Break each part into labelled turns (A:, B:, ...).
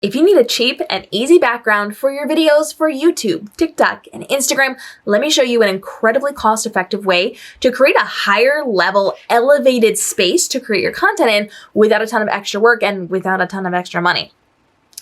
A: If you need a cheap and easy background for your videos for YouTube, TikTok, and Instagram, let me show you an incredibly cost-effective way to create a higher level, elevated space to create your content in without a ton of extra work and without a ton of extra money.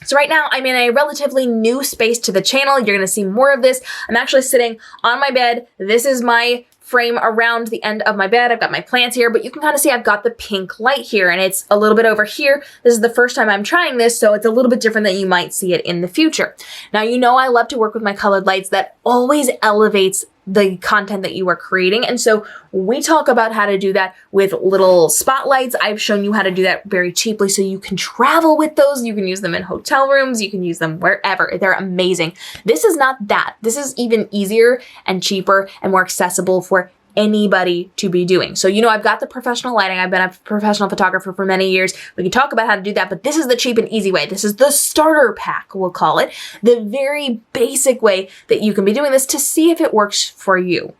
A: So right now I'm in a relatively new space to the channel. You're gonna see more of this. I'm actually sitting on my bed. This is my frame around the end of my bed. I've got my plants here, but you can kind of see I've got the pink light here and it's a little bit over here. This is the first time I'm trying this, so it's a little bit different than you might see it in the future. Now, you know I love to work with my colored lights. That always elevates the content that you are creating. And so we talk about how to do that with little spotlights. I've shown you how to do that very cheaply so you can travel with those. You can use them in hotel rooms. You can use them wherever. They're amazing. This is not that. This is even easier and cheaper and more accessible for anybody to be doing. So, you know, I've got the professional lighting. I've been a professional photographer for many years. We can talk about how to do that, but this is the cheap and easy way. This is the starter pack, we'll call it. The very basic way that you can be doing this to see if it works for you.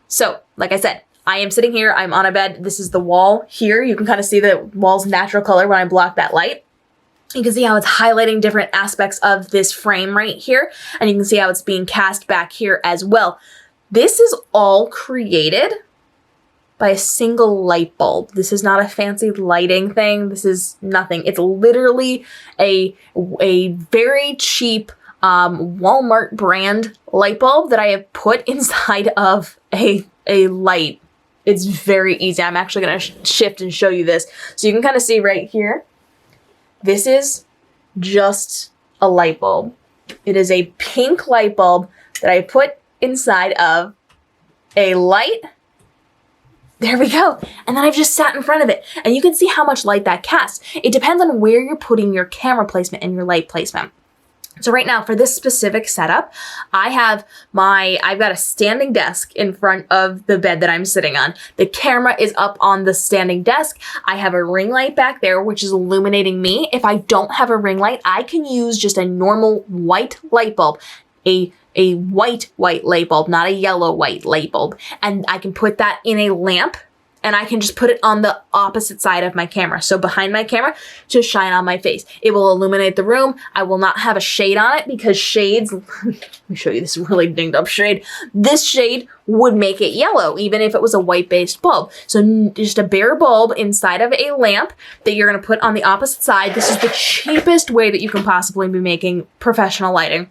A: So, like I said, I am sitting here. I'm on a bed. This is the wall here. You can kind of see the wall's natural color when I block that light. You can see how it's highlighting different aspects of this frame right here. And you can see how it's being cast back here as well. This is all created by a single light bulb. This is not a fancy lighting thing. This is nothing. It's literally a very cheap Walmart brand light bulb that I have put inside of a light. It's very easy. I'm actually going to shift and show you this. So you can kind of see right here. This is just a light bulb. It is a pink light bulb that I put inside of a light. There we go. And then I've just sat in front of it. And you can see how much light that casts. It depends on where you're putting your camera placement and your light placement. So right now for this specific setup, I've got a standing desk in front of the bed that I'm sitting on. The camera is up on the standing desk. I have a ring light back there, which is illuminating me. If I don't have a ring light, I can use just a normal white light bulb, a white light bulb, not a yellow white light bulb. And I can put that in a lamp and I can just put it on the opposite side of my camera. So behind my camera to shine on my face. It will illuminate the room. I will not have a shade on it because shades, let me show you this really dinged up shade. This shade would make it yellow, even if it was a white based bulb. So just a bare bulb inside of a lamp that you're gonna put on the opposite side. This is the cheapest way that you can possibly be making professional lighting.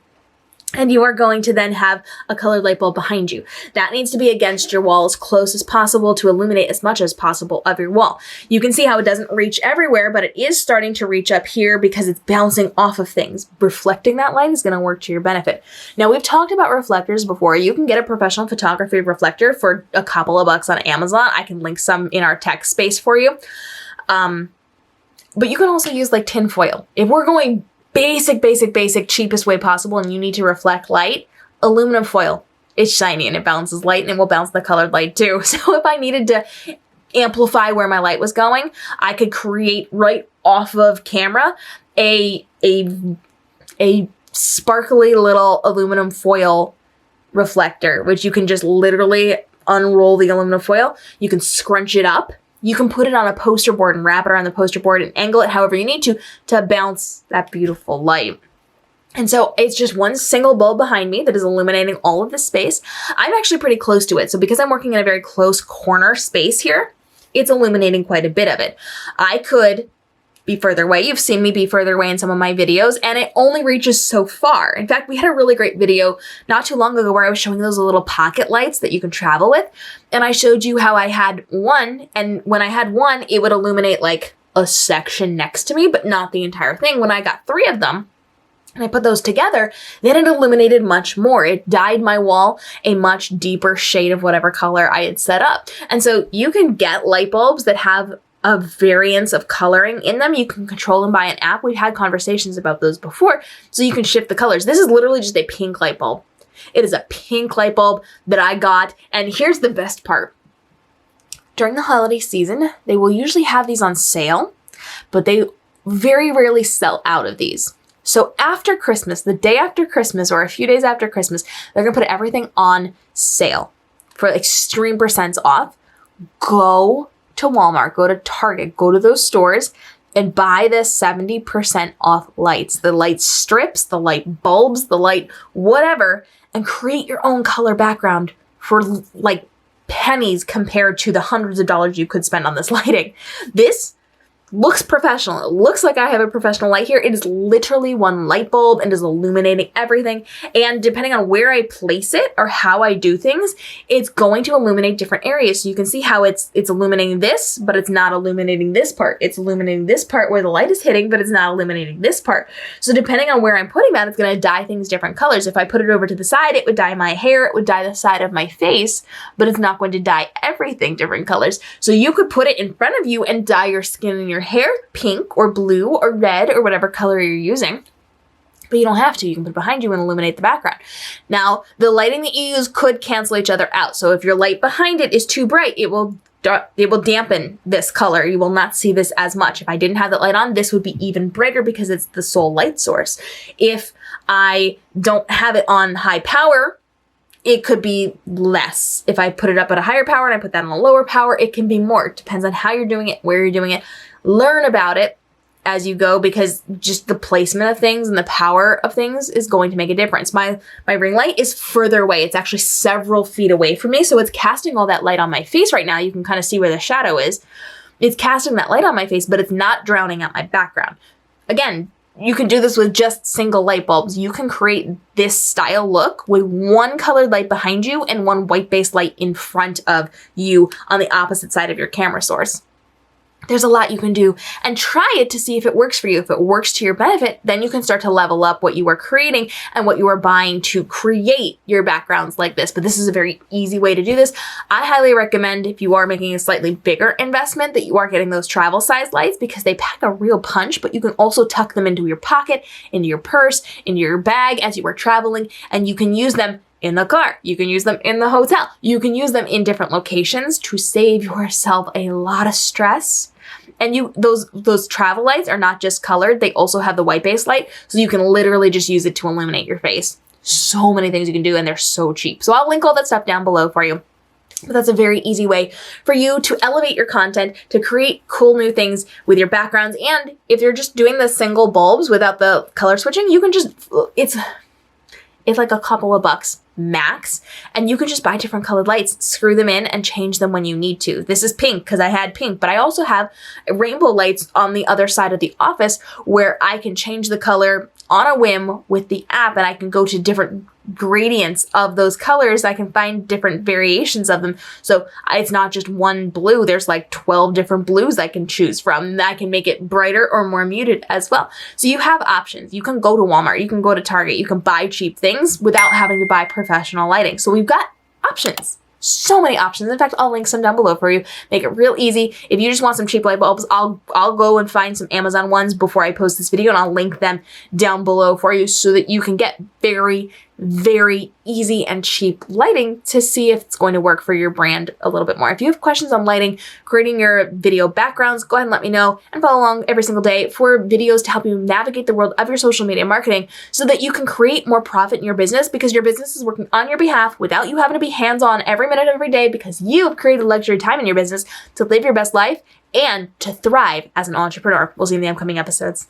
A: And you are going to then have a colored light bulb behind you. That needs to be against your wall as close as possible to illuminate as much as possible of your wall. You can see how it doesn't reach everywhere, but it is starting to reach up here because it's bouncing off of things. Reflecting that light is going to work to your benefit. Now, we've talked about reflectors before. You can get a professional photography reflector for a couple of bucks on Amazon. I can link some in our tech space for you. But you can also use like tin foil. If we're going basic, cheapest way possible and you need to reflect light, aluminum foil. It's shiny and it bounces light and it will bounce the colored light too. So if I needed to amplify where my light was going, I could create right off of camera a sparkly little aluminum foil reflector, which you can just literally unroll the aluminum foil. You can scrunch it up. You can put it on a poster board and wrap it around the poster board and angle it however you need to bounce that beautiful light. And so it's just one single bulb behind me that is illuminating all of this space. I'm actually pretty close to it. So because I'm working in a very close corner space here, it's illuminating quite a bit of it. I could be further away. You've seen me be further away in some of my videos, and it only reaches so far. In fact, we had a really great video not too long ago where I was showing those little pocket lights that you can travel with. And I showed you how I had one, and when I had one, it would illuminate like a section next to me, but not the entire thing. When I got 3 of them, and I put those together, then it illuminated much more. It dyed my wall a much deeper shade of whatever color I had set up. And so you can get light bulbs that have a variance of coloring in them. You can control them by an app. We've had conversations about those before, so you can shift the colors. This is literally just a pink light bulb. It is a pink light bulb that I got, and here's the best part. During the holiday season, they will usually have these on sale, but they very rarely sell out of these. So after Christmas, the day after Christmas, or a few days after Christmas, they're gonna put everything on sale for extreme % off. Go to Walmart, go to Target, go to those stores and buy the 70% off lights, the light strips, the light bulbs, the light whatever, and create your own color background for like pennies compared to the hundreds of dollars you could spend on this lighting. This looks professional. It looks like I have a professional light here. It is literally one light bulb and is illuminating everything. And depending on where I place it or how I do things, it's going to illuminate different areas. So you can see how it's illuminating this, but it's not illuminating this part. It's illuminating this part where the light is hitting, but it's not illuminating this part. So depending on where I'm putting that, it's going to dye things different colors. If I put it over to the side, it would dye my hair, it would dye the side of my face, but it's not going to dye everything different colors. So you could put it in front of you and dye your skin and your hair pink or blue or red or whatever color you're using, but you don't have to. You can put it behind you and illuminate the background. Now, the lighting that you use could cancel each other out. So if your light behind it is too bright, it will dampen this color. You will not see this as much. If I didn't have that light on, this would be even brighter because it's the sole light source. If I don't have it on high power, it could be less. If I put it up at a higher power and I put that on a lower power, it can be more. It depends on how you're doing it, where you're doing it. Learn about it as you go, because just the placement of things and the power of things is going to make a difference. My ring light is further away. It's actually several feet away from me. So it's casting all that light on my face right now. You can kind of see where the shadow is. It's casting that light on my face, but it's not drowning out my background. Again, you can do this with just single light bulbs. You can create this style look with one colored light behind you and one white base light in front of you on the opposite side of your camera source. There's a lot you can do, and try it to see if it works for you. If it works to your benefit, then you can start to level up what you are creating and what you are buying to create your backgrounds like this. But this is a very easy way to do this. I highly recommend, if you are making a slightly bigger investment, that you are getting those travel size lights, because they pack a real punch, but you can also tuck them into your pocket, into your purse, into your bag as you are traveling, and you can use them in the car. You can use them in the hotel. You can use them in different locations to save yourself a lot of stress. And those travel lights are not just colored, they also have the white base light, so you can literally just use it to illuminate your face. So many things you can do, and they're so cheap. So I'll link all that stuff down below for you. But that's a very easy way for you to elevate your content, to create cool new things with your backgrounds. And if you're just doing the single bulbs without the color switching, you can just, it's like a couple of bucks max, and you can just buy different colored lights, screw them in, and change them when you need to. This is pink because I had pink, but I also have rainbow lights on the other side of the office where I can change the color on a whim with the app, and I can go to different gradients of those colors. I can find different variations of them. So it's not just one blue. There's like 12 different blues I can choose from. I can make it brighter or more muted as well. So you have options. You can go to Walmart. You can go to Target. You can buy cheap things without having to buy professional lighting. So we've got options. So many options. In fact, I'll link some down below for you. Make it real easy. If you just want some cheap light bulbs, I'll go and find some Amazon ones before I post this video, and I'll link them down below for you so that you can get very, very easy and cheap lighting to see if it's going to work for your brand a little bit more. If you have questions on lighting, creating your video backgrounds, go ahead and let me know, and follow along every single day for videos to help you navigate the world of your social media marketing so that you can create more profit in your business, because your business is working on your behalf without you having to be hands-on every minute of every day, because you've created luxury time in your business to live your best life and to thrive as an entrepreneur. We'll see you in the upcoming episodes.